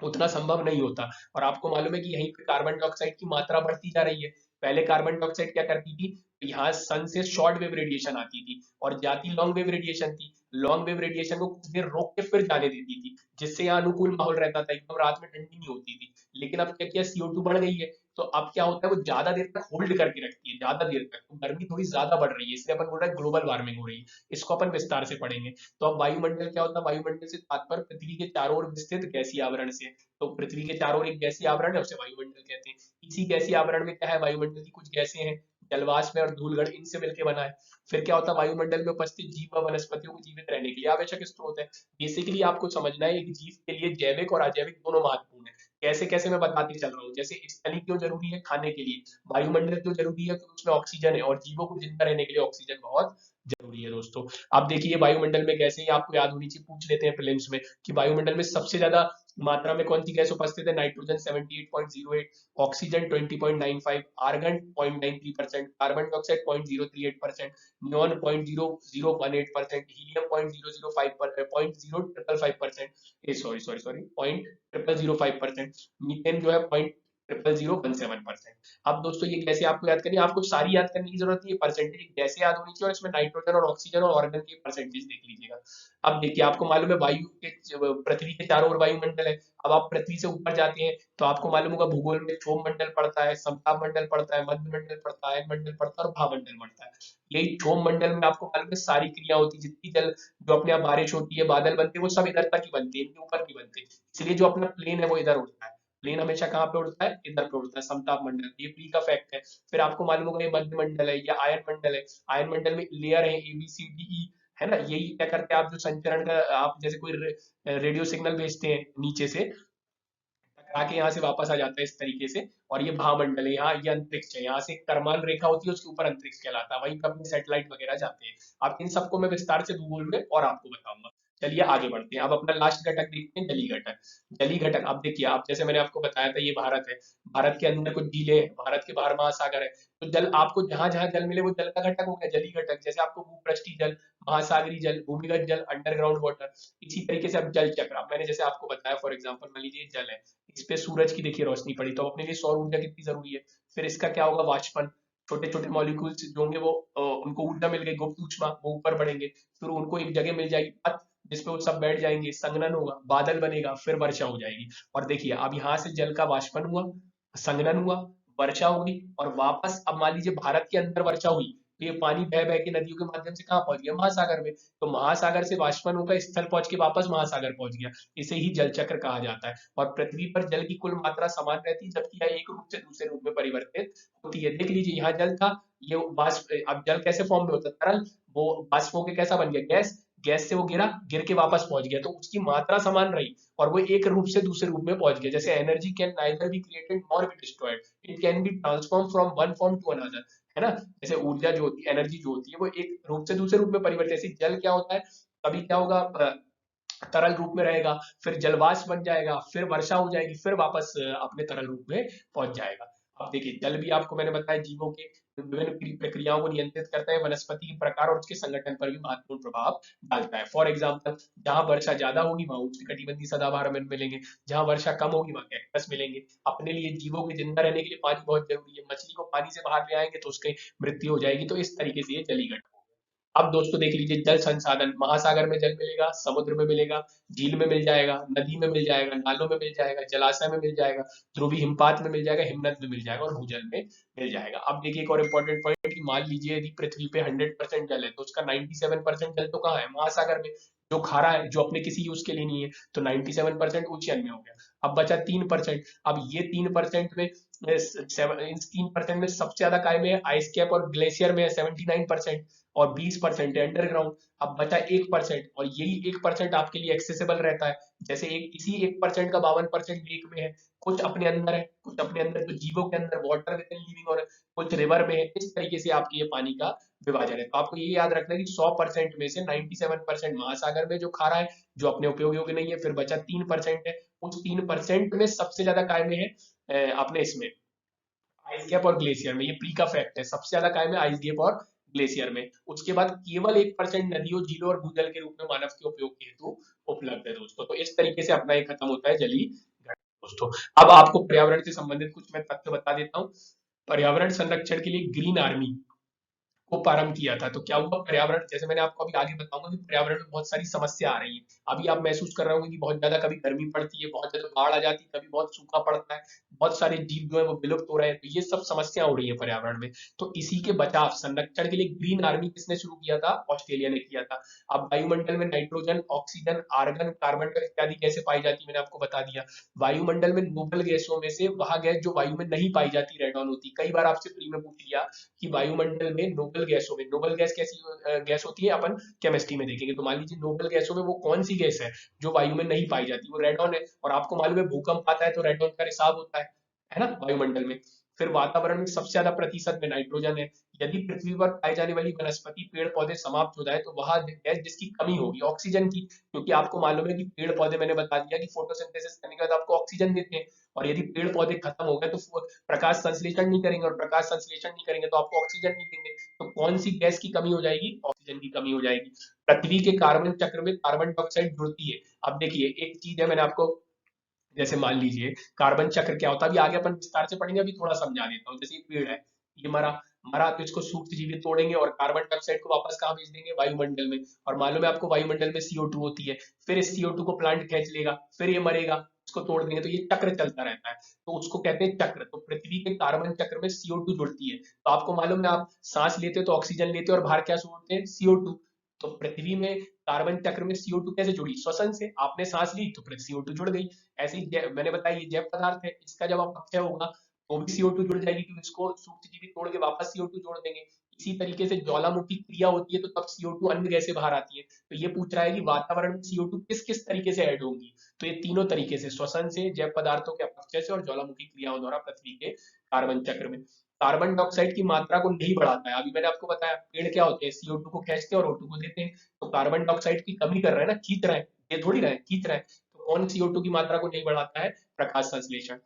उतना संभव नहीं होता। और आपको मालूम है कि यहीं पे कार्बन डाइऑक्साइड की मात्रा बढ़ती जा रही है। पहले कार्बन डाइऑक्साइड क्या करती थी? यहाँ सन से शॉर्ट वेव रेडिएशन आती थी और जाती लॉन्ग वेव रेडिएशन थी। लॉन्ग वेव रेडिएशन को कुछ देर रोक के फिर जाने देती थी, जिससे यहाँ अनुकूल माहौल रहता था, एकदम रात में ठंडी नहीं होती थी। लेकिन अब क्या किया, CO2 बढ़ गई है, तो अब क्या होता है, वो ज्यादा देर तक होल्ड करके रखती है, ज्यादा देर तक, तो गर्मी थोड़ी ज्यादा बढ़ रही है, इसलिए अपन बोल रहे हैं ग्लोबल वार्मिंग हो रही है। इसको अपन विस्तार से पढ़ेंगे। तो अब वायुमंडल क्या होता है? वायुमंडल से तात्पर्य पृथ्वी के चारों ओर विस्तृत गैसीय आवरण से। तो पृथ्वी के चारों ओर एक गैसीय आवरण है, उसे वायुमंडल कहते हैं। इसी गैसीय आवरण में क्या है? वायुमंडल की कुछ गैसें हैं, जलवाष्प है और धूलगढ़, इनसे मिलकर बना है। फिर क्या होता है? वायुमंडल में उपस्थित जीव व वनस्पतियों को जीवित रहने के लिए आवश्यक स्रोत है। बेसिकली आपको समझना है एक जीव के लिए जैविक और अजैविक दोनों महत्वपूर्ण है। कैसे कैसे मैं बताते चल रहा हूँ। जैसे स्थली क्यों जरूरी है? खाने के लिए। वायुमंडल क्यों जरूरी है? क्योंकि उसमें ऑक्सीजन है और जीवों को जिंदा रहने के लिए ऑक्सीजन बहुत जरूरी है दोस्तों। अब देखिए वायुमंडल में गैसें, आपको याद होनी चाहिए, पूछ लेते हैं प्रीलिम्स में कि वायुमंडल में सबसे ज्यादा मात्रा में कौन सी गैस उपस्थित है? Nitrogen 78.08, oxygen 20.95, argon 0.93%, carbon dioxide 0.038%, neon 0.0018%, helium 0.005%, sorry sorry sorry 0.0005%, methane जो है 0.0017%। अब दोस्तों ये कैसे आपको याद करनी है? आपको सारी याद करने की जरूरत नहीं है, परसेंटेज कैसे याद होनी चाहिए, और इसमें नाइट्रोजन और ऑक्सीजन और ऑर्गन की परसेंटेज देख लीजिएगा। अब देखिए आपको मालूम है वायु के, पृथ्वी के चारों ओर वायुमंडल है। अब आप पृथ्वी से ऊपर जाते हैं तो आपको मालूम होगा भूगोल में क्षोभ मंडल पड़ता है, समताप मंडल पड़ता है, मध्य मंडल पड़ता है, अयन मंडल पड़ता है और भामंडल पड़ता है। यही क्षोभ मंडल में आपको मालूम है सारी क्रिया होती है, जितनी जल जो अपने यहाँ बारिश होती है, बादल बनते हैं, वो सब इधर तक ही बनते हैं, इनके ऊपर नहीं बनते। इसलिए जो अपना प्लेन है वो इधर उड़ता है। प्लेन हमेशा कहाँ पे उड़ता है? इधर पे उड़ता है, समताप मंडल। ये प्री का फैक्ट है। फिर आपको मालूम होगा ये मध्य मंडल है या आयन मंडल है। आयन मंडल में लेयर है ABCDE, है ना। यही क्या करते हैं आप, जो संचरण का, आप जैसे कोई रेडियो सिग्नल भेजते हैं नीचे से, टकरा के यहाँ से वापस आ जाता है इस तरीके से। और ये भामंडल है, यहाँ ये अंतरिक्ष है, यहाँ से एक करमान रेखा होती है, उसके ऊपर अंतरिक्ष कहलाता है, वहीं पर अपने सैटेलाइट वगैरह जाते हैं। अब इन सबको मैं विस्तार से भूगोल में और आपको बताऊंगा। चलिए आगे बढ़ते हैं। अब अपना लास्ट घटक देखते हैं, जलीय घटक। जलीय घटक, अब देखिए, आप जैसे मैंने आपको बताया था ये भारत है, भारत के अंदर कुछ झीलें हैं, भारत के बाहर महासागर है। तो जल, आपको जहां जहां जल मिले वो जल का घटक हो गया, जलीय घटक। जैसे आपको भूपृष्ठीय जल, महासागरीय जल, भूमिगत जल, अंडरग्राउंड वाटर। इसी तरीके से अब जल चक्र, अब मैंने जैसे आपको बताया, फॉर एग्जाम्पल मान लीजिए जल है, इस पे सूरज की देखिए रोशनी पड़ी, तो अपने लिए सौर ऊर्जा कितनी जरूरी है। फिर इसका क्या होगा? वाष्पन, छोटे छोटे मॉलिक्यूल्स जो होंगे वो उनको ऊर्जा मिल गई, गुप्त ऊष्मा, वो ऊपर बढ़ेंगे, फिर उनको एक जगह मिल जाएगी पथ, जिसपे वो सब बैठ जाएंगे, संघनन होगा, बादल बनेगा, फिर वर्षा हो जाएगी। और देखिए अब यहाँ से जल का वाष्पन हुआ, संघनन हुआ, वर्षा होगी, और वापस अब मान लीजिए भारत के अंदर वर्षा हुई, तो ये पानी बह बह के नदियों के माध्यम से कहाँ पहुंच गया? महासागर में। तो महासागर से वाष्पन होकर स्थल पहुंच के वापस महासागर पहुंच गया। इसे ही जल चक्र कहा जाता है। और पृथ्वी पर जल की कुल मात्रा समान रहती है, जबकि यह एक रूप से दूसरे रूप में परिवर्तित होती है। देख लीजिए यहाँ जल था, ये वाष्प, अब जल कैसे फॉर्म में होता है? तरल, वो वाष्प होकर कैसा बन गया? गैस। गैस से वो गिरा, गिर के वापस पहुंच गया, तो उसकी मात्रा समान रही और वो एक रूप से दूसरे रूप में पहुंच गया। जैसे energy can neither be created nor be destroyed, it can be transform from one form to another, है ना। जैसे ऊर्जा जो होती है, एनर्जी जो होती है, वो एक रूप से दूसरे रूप में परिवर्तित। जैसे जल क्या होता है, कभी क्या होगा, तरल रूप में रहेगा, फिर जलवाष्प बन जाएगा, फिर वर्षा हो जाएगी, फिर वापस अपने तरल रूप में पहुंच जाएगा। अब देखिए जल भी आपको मैंने बताया जीवों के विभिन्न प्रक्रियाओं को नियंत्रित करता है, वनस्पति के प्रकार और उसके संगठन पर भी महत्वपूर्ण प्रभाव डालता है। फॉर एग्जाम्पल, जहां वर्षा ज्यादा होगी वहां उष्णकटिबंधीय सदाबहार हमें मिलेंगे, जहां वर्षा कम होगी वहां कैक्टस मिलेंगे। अपने लिए जीवों के जिंदा रहने के लिए पानी बहुत जरूरी है, मछली को पानी से बाहर ले आएंगे तो उसकी मृत्यु हो जाएगी। तो इस तरीके से ये जलीय घटक। अब दोस्तों देख लीजिए, जल संसाधन, महासागर में जल मिलेगा, समुद्र में मिलेगा, झील में मिल जाएगा, नदी में मिल जाएगा, नालों में मिल जाएगा, जलाशय में मिल जाएगा, ध्रुवीय हिमपात में मिल जाएगा, हिमनद में मिल जाएगा और भूजल में मिल जाएगा। अब देखिए एक और इंपॉर्टेंट पॉइंट कि मान लीजिए यदि पृथ्वी पे 100% जल है तो उसका 97% जल तो कहाँ है, महासागर में, जो खारा है, जो अपने किसी यूज के लिए नहीं है। तो 97% ओशियन में हो गया। अब बचा 3%। अब ये 3% में इन 3% में सबसे ज्यादा काय में है, आइस कैप और ग्लेशियर में है 79%, और 20% है अंडरग्राउंड। अब बचा 1%, और यही 1% आपके लिए एक्सेसिबल रहता है। जैसे एक इसी 1% का 52% लेक में है, कुछ अपने अंदर है, कुछ अपने अंदर तो जीवों के अंदर वाटर विद इन लिविंग, और कुछ रिवर में है। इस तरीके से आपके ये पानी का विभाजन है। तो आपको ये याद रखना है कि 100% में से 97% महासागर में जो खारा है, जो अपने उपयोग योग्य नहीं है, फिर बचा 3% है। उस 3% में सबसे ज्यादा काय में है अपने इसमें आइस कैप और ग्लेशियर में। ये प्री का फैक्ट है, सबसे ज्यादा काय में आइस कैप और ग्लेशियर में। उसके बाद केवल 1% नदियों, झीलों और भूजल के रूप में मानव के उपयोग के हेतु उपलब्ध है दोस्तों। तो इस तरीके से अपना ये खत्म होता है जलीय घटक दोस्तों। अब आपको पर्यावरण से संबंधित कुछ मैं तथ्य बता देता हूँ। पर्यावरण संरक्षण के लिए ग्रीन आर्मी को प्रारंभ किया था। तो क्या हुआ, पर्यावरण, जैसे मैंने आपको अभी आगे बताऊंगा कि पर्यावरण में बहुत सारी समस्या आ रही है। अभी आप महसूस कर रहे होंगे कि बहुत ज्यादा कभी गर्मी पड़ती है, बहुत ज्यादा बाढ़ आ जाती है, कभी बहुत सूखा पड़ता है, बहुत सारे जीव जो है वो विलुप्त हो रहे हैं। तो ये सब समस्या हो रही है पर्यावरण में। तो इसी के बचाव संरक्षण के लिए ग्रीन आर्मी किसने शुरू किया था, ऑस्ट्रेलिया ने किया था। अब वायुमंडल में nitrogen, oxygen, argon, carbon dioxide इत्यादि गैसें पाई जाती है, मैंने आपको बता दिया। वायुमंडल में नोबल गैसों में से वह गैस जो वायु में नहीं पाई जाती, रेडॉन होती। कई बार आपसे प्री में पूछ लिया कि वायुमंडल में नोबल गैसों में, नोबल गैस कैसी गैस होती है, अपन केमिस्ट्री में देखेंगे। तो मान लीजिए नोबल गैसों में वो कौन सी गैस है जो वायु में नहीं पाई जाती, वो रेडॉन है। और आपको मालूम है भूकंप आता है तो रेडॉन का रिसाव होता है ना वायुमंडल में। फिर वातावरण में सबसे ज्यादा प्रतिशत में नाइट्रोजन है। यदि पृथ्वी पर पाई जाने वाली वनस्पति, पेड़ पौधे समाप्त हो जाए तो वह गैस जिसकी कमी होगी ऑक्सीजन की, क्योंकि आपको मालूम है कि पेड़ पौधे, मैंने बता दिया कि फोटोसिंथेसिस करने के बाद आपको ऑक्सीजन देते हैं। और यदि पेड़ पौधे खत्म हो गए तो प्रकाश संश्लेषण नहीं करेंगे, और प्रकाश संश्लेषण नहीं करेंगे तो आपको ऑक्सीजन नहीं देंगे। तो कौन सी गैस की कमी हो जाएगी, ऑक्सीजन की कमी हो जाएगी। पृथ्वी के कार्बन चक्र में कार्बन डाइऑक्साइड जुड़ती है। अब देखिए एक चीज है, मैंने आपको, जैसे मान लीजिए कार्बन चक्र क्या होता है, अभी आगे अपन विस्तार से पढ़ेंगे, अभी थोड़ा समझा देता हूँ। जैसे ये पेड़ है, ये मरा, मरा तो इसको सूक्ष्म जीवित तोड़ेंगे और कार्बन डाइऑक्साइड को वापस कहाँ भेज देंगे, वायुमंडल में। और मालूम है आपको वायुमंडल में CO2 होती है, फिर इस CO2 को प्लांट खींच लेगा, फिर ये मरेगा, इसको तोड़ देंगे। तो ये चक्र चलता रहता है, तो उसको कहते हैं चक्र। तो पृथ्वी के कार्बन चक्र में CO2 जुड़ती है। तो आपको मालूम है, आप सांस लेते हो तो ऑक्सीजन लेते हो और बाहर क्या छोड़ते हैं, CO2। तो पृथ्वी में कार्बन चक्र में CO2 कैसे जुड़ी, श्वसन से। आपने सांस ली तो फिर CO2 जुड़ गई। ऐसे ही मैंने बताया ये जैव पदार्थ है, इसका जब आप अपचय होगा तो भी CO2 जुड़ जाएगी, क्योंकि इसको सूक्ष्मजीवी तोड़ के वापस CO2 जोड़ देंगे। इसी तरीके से ज्वालामुखी क्रिया होती है तो तब CO2 अन्य गैसें बाहर आती है। तो ये पूछ रहा है कि वातावरण में CO2 किस किस तरीके से ऐड होंगी। तो ये तीनों तरीके से, श्वसन से, जैव पदार्थों के अपचय से और ज्वालामुखी क्रियाओं द्वारा पृथ्वी के कार्बन चक्र में। कार्बन डाइऑक्साइड की मात्रा को नहीं बढ़ाता है। अभी मैंने आपको बताया पेड़ क्या होते हैं, CO2 को खींचते हैं और O2 को देते हैं। तो कार्बन डाइऑक्साइड की कमी कर रहे हैं ना, खींच रहे हैं, ये थोड़ी रहे खींच रहे हैं। तो कौन CO2 की मात्रा को नहीं बढ़ाता है, प्रकाश संश्लेषण।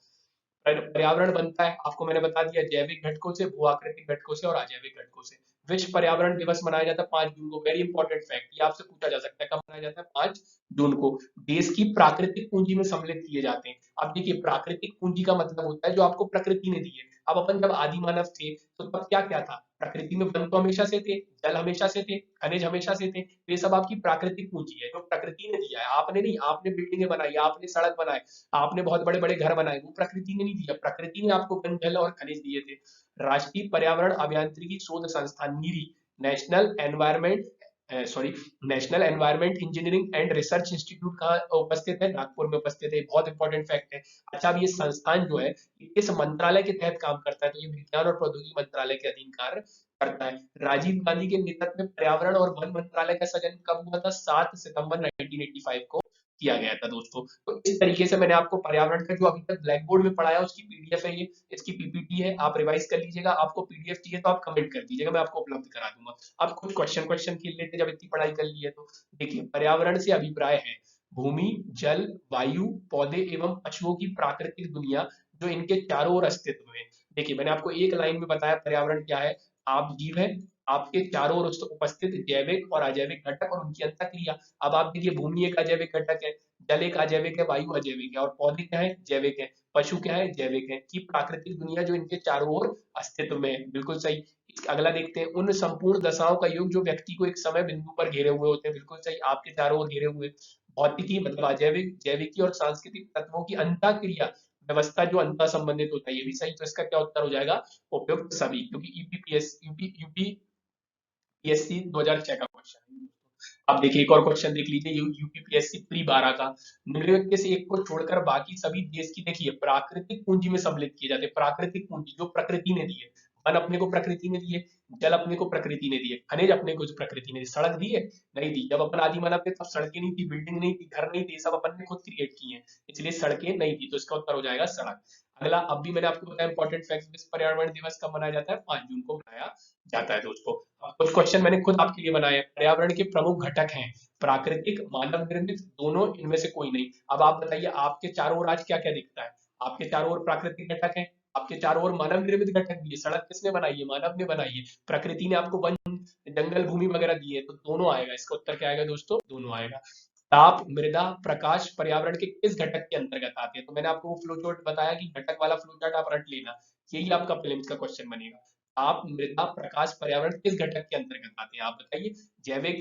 पर्यावरण बनता है, आपको मैंने बता दिया, जैविक घटकों से, भू आकृतिक घटकों से और अजैविक घटकों से। विश्व पर्यावरण दिवस मनाया जाता है 5 जून को। वेरी इंपॉर्टेंट फैक्ट, ये आपसे पूछा जा सकता है कब मनाया जाता है, 5 जून को। देश की प्राकृतिक पूंजी में सम्मिलित किए जाते हैं। अब देखिए प्राकृतिक पूंजी का मतलब होता है जो आपको प्रकृति ने दी है। अब अपन जब आदि मानव थे तो तब क्या क्या था, प्रकृति में वन तो हमेशा से थे, जल हमेशा से थे, खनिज हमेशा से थे। तो ये सब आपकी प्राकृतिक पूंजी है जो प्रकृति ने दिया है, आपने नहीं। आपने बिल्डिंगें बनाई, आपने सड़क बनाए, आपने बहुत बड़े बड़े घर बनाए, वो प्रकृति ने नहीं दिया, प्रकृति ने आपको वन, जल और खनिज दिए थे। राष्ट्रीय पर्यावरण अभियांत्रिकी शोध संस्थान NEERI, national environment sorry national environment engineering and research institute का उपस्थित है, नागपुर में उपस्थित है। बहुत इंपॉर्टेंट फैक्ट है। अच्छा, अब ये संस्थान जो है इस मंत्रालय के तहत काम करता है, तो ये विज्ञान और प्रौद्योगिकी मंत्रालय के अधीन कार्य करता है। राजीव गांधी के नेतृत्व में पर्यावरण और वन मंत्रालय का सृजन कब हुआ था, 7 सितंबर 1985 को किया गया था दोस्तों। तो इस तरीके से मैंने आपको पर्यावरण का जो अभी तक ब्लैक बोर्ड में पढ़ाया उसकी पीडीएफ है, ये इसकी पीपीटी है, आप रिवाइज कर लीजिएगा। आपको पीडीएफ चाहिए तो आप कमेंट कर दीजिएगा, मैं आपको उपलब्ध करा दूंगा। अब कुछ क्वेश्चन क्वेश्चन खेल लेते, जब इतनी पढ़ाई कर ली है तो। देखिए पर्यावरण से अभिप्राय है, भूमि, जल, वायु, पौधे एवं पशुओं की प्राकृतिक दुनिया जो इनके चारों ओर अस्तित्व में। देखिए मैंने आपको एक लाइन में बताया पर्यावरण क्या है। आप जीव है, आपके चारों ओर उपस्थित जैविक और अजैविक घटक और उनकी अंतःक्रिया। अब आप देखिए भूमि एक अजैविक घटक है, जल एक अजैविक है, वायु अजैविक है, और पौधे क्या है, जैविक है, पशु क्या है, जैविक है, की प्राकृतिक दुनिया जो इनके चारों ओर अस्तित्व में है। बिल्कुल सही। अगला देखते हैं, उन संपूर्ण दशाओं का योग जो व्यक्ति को एक समय बिंदु पर घेरे हुए होते हैं। बिल्कुल सही, आपके चारों ओर घेरे हुए। भौतिकी मतलब अजैविक, जैविकी और सांस्कृतिक तत्वों की अंतःक्रिया व्यवस्था जो अंतर संबंधित होता है, ये भी सही। तो इसका क्या उत्तर हो जाएगा, उपयुक्त सभी, क्योंकि ईपीपीएस यूपीपीएससी 2006 का क्वेश्चन है। अब देखिए एक और क्वेश्चन देख लीजिए, यूपीपीएससी प्री 12 का। निम्नलिखित से एक को छोड़कर बाकी सभी देश की देखिए प्राकृतिक पूंजी में सम्मिलित किए जाते हैं। प्राकृतिक पूंजी जो प्रकृति ने दी है। वन अपने को प्रकृति ने दिए, जल अपने को प्रकृति ने दिए, खनिज अपने को प्रकृति ने दी, सड़क दी है, नहीं दी। जब अपन आदि मानव थे तब सड़कें नहीं थी, बिल्डिंग नहीं थी, घर नहीं थी, सब अपन ने खुद क्रिएट की है, इसलिए सड़कें नहीं थी। तो इसका उत्तर हो जाएगा सड़क। अगला, अब भी मैंने आपको बताया इंपॉर्टेंट फैक्ट, विश्व पर्यावरण दिवस कब मनाया जाता है, 5 जून को मनाया जाता है दोस्तों। कुछ क्वेश्चन मैंने खुद आपके लिए बनाए हैं। पर्यावरण के प्रमुख घटक हैं प्राकृतिक, मानव निर्मित, दोनों, इनमें से कोई नहीं। अब आप बताइए आपके चारों ओर आज क्या क्या दिखता है। आपके चारों ओर प्राकृतिक घटक है, आपके चारों ओर मानव निर्मित घटक भी है। सड़क किसने बनाई है, मानव ने बनाई है। प्रकृति ने आपको वन, जंगल, भूमि वगैरह दी है, तो दोनों आएगा। इसका उत्तर क्या आएगा दोस्तों, दोनों आएगा। ताप, मृदा, प्रकाश पर्यावरण के किस घटक के अंतर्गत आते हैं। तो मैंने आपको वो फ्लो चार्ट बताया कि घटक वाला फ्लो चार्ट आप रट लेना, यही आपका प्रीलिम्स का क्वेश्चन बनेगा। ताप, मृदा, प्रकाश पर्यावरण किस घटक के अंतर्गत आते हैं, आप बताइए। जैविक,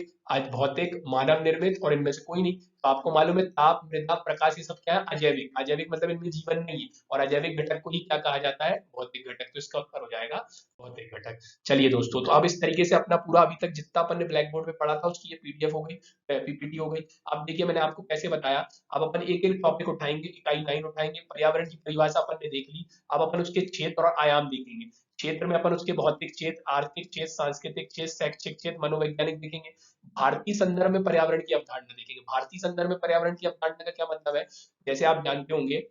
भौतिक, मानव निर्मित, और इनमें से कोई नहीं। तो आपको मालूम है ताप, मृदा, प्रकाश, ये सब क्या है, अजैविक। अजैविक मतलब इनमें जीवन नहीं है, और अजैविक घटक को ही क्या कहा जाता है, भौतिक घटक। तो इसका उत्तर हो जाएगा भौतिक घटक। चलिए दोस्तों, तो अब इस तरीके से अपना पूरा अभी तक जितना अपन ने ब्लैक बोर्ड में पढ़ा था उसकी ये पीडीएफ हो गई, पीपीटी हो गई। अब देखिए मैंने आपको कैसे बताया। अब अपन एक एक टॉपिक उठाएंगे, इकाई 9 उठाएंगे। पर्यावरण की परिभाषा अपन ने देख ली, अब अपन उसके क्षेत्र और आयाम देखेंगे। क्षेत्र में अपन उसके भौतिक क्षेत्र, आर्थिक क्षेत्र, सांस्कृतिक क्षेत्र, शैक्षिक क्षेत्र, मनोवैज्ञानिक देखेंगे। भारतीय संदर्भ में पर्यावरण की अवधारणा देखेंगे। भारतीय संदर्भ में पर्यावरण की अवधारणा का क्या मतलब है, जैसे आप जानते होंगे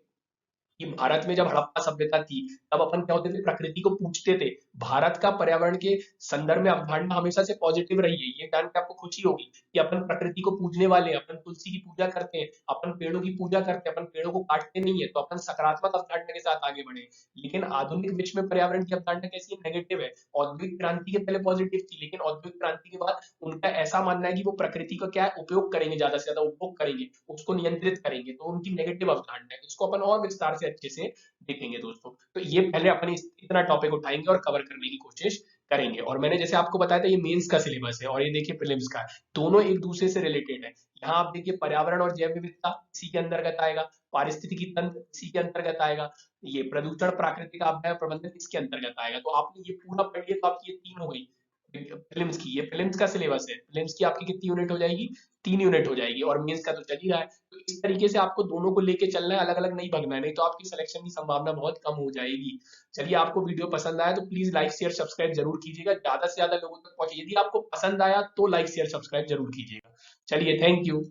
कि भारत में जब हड़प्पा सभ्यता थी तब अपन क्या होते थे, प्रकृति को पूजते थे। भारत का पर्यावरण के संदर्भ में अवधारणा हमेशा से पॉजिटिव रही है। ये जान के आपको खुशी होगी कि अपन प्रकृति को पूजने वाले हैं, अपन तुलसी की पूजा करते हैं, अपन पेड़ों की पूजा करते हैं, अपन पेड़ों को काटते नहीं है, तो अपन सकारात्मक अवधारणा के साथ आगे बढ़े। लेकिन आधुनिक विश्व में पर्यावरण की अवधारणा कैसी है, नेगेटिव है। औद्योगिक क्रांति के पहले पॉजिटिव थी, लेकिन औद्योगिक क्रांति के बाद उनका ऐसा मानना है कि वो प्रकृति का क्या है, उपयोग करेंगे, ज्यादा से ज्यादा उपभोग करेंगे, उसको नियंत्रित करेंगे, तो उनकी नेगेटिव अवधारणा है। इसको अपन और विस्तार से अच्छे से देखेंगे दोस्तों। तो ये पहले अपन इतना टॉपिक उठाएंगे और कवर करने की कोशिश करेंगे। और मैंने जैसे आपको बताया था ये मेंस का सिलेबस है, और ये देखिए प्रीलिम्स का है, दोनों एक दूसरे से रिलेटेड है। यहाँ आप देखिए पर्यावरण और जैव विविधता इसी के अंतर्गत आएगा, पारिस्थितिकी तंत्र इसी के अंतर्गत आएगा, ये प्रदूषण प्राकृतिक आपदा प्रबंधन इसके अंतर्गत आएगा। तो आपने ये पूरा पढ़ लिया तो आपकी ये 3 हो गई प्रीलिम्स की। ये प्रीलिम्स का सिलेबस है। प्रीलिम्स की आपकी कितनी यूनिट हो जाएगी, 3 यूनिट हो जाएगी, और मेंस का तो चल ही रहा है। तो इस तरीके से आपको दोनों को लेके चलना है, अलग अलग नहीं भगना है, नहीं तो आपकी सिलेक्शन की संभावना बहुत कम हो जाएगी। चलिए, आपको वीडियो पसंद आया तो प्लीज लाइक शेयर सब्सक्राइब जरूर कीजिएगा, ज्यादा से ज्यादा लोगों तक पहुंचे। यदि आपको पसंद आया तो लाइक शेयर सब्सक्राइब जरूर कीजिएगा। चलिए, थैंक यू।